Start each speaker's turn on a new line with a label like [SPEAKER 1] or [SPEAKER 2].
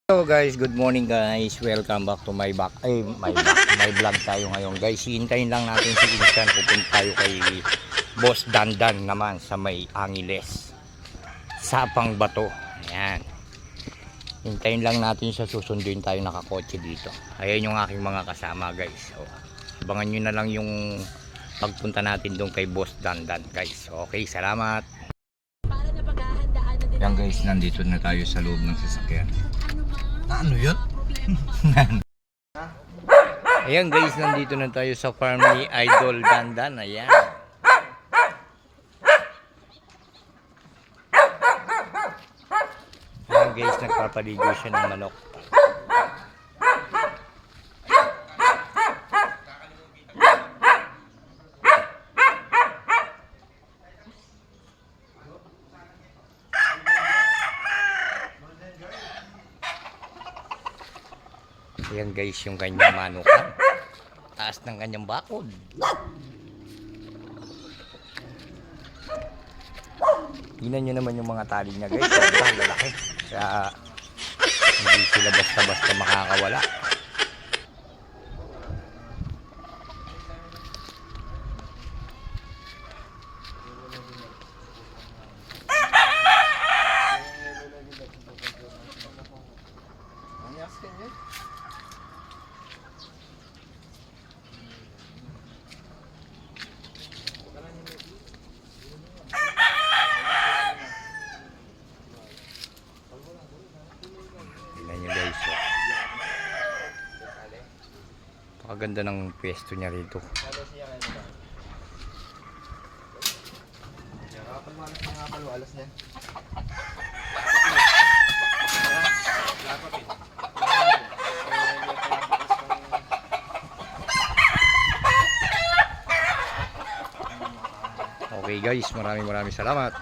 [SPEAKER 1] Hello guys, good morning guys. Welcome back to my vlog tayo ngayon guys. Hintayin lang natin si Insan. Pupunta tayo kay Boss Dandan naman sa may Angeles. Sapang Bato. Ayan. Hintayin lang natin siya, susunduin tayo nakakotse dito. Ayan yung aking mga kasama guys. So, abangan nyo na lang yung pagpunta natin doon kay Boss Dandan guys. Okay, salamat. Yan guys, nandito na tayo sa loob ng sasakyan.
[SPEAKER 2] Ano yun?
[SPEAKER 1] Ayan guys, nandito na tayo sa farm ni Idol Dandan. Ayan. Ayan guys, nagpapaligo siya ng manok. Ayan guys, yung kanyang manukan. Taas ng kanyang bakod. Tingnan nyo naman yung mga tali niya guys. Sobrang lalaki. Kaya hindi sila basta-basta makakawala. Pakaganda ng pwesto niya rito. Okay guys, maraming salamat.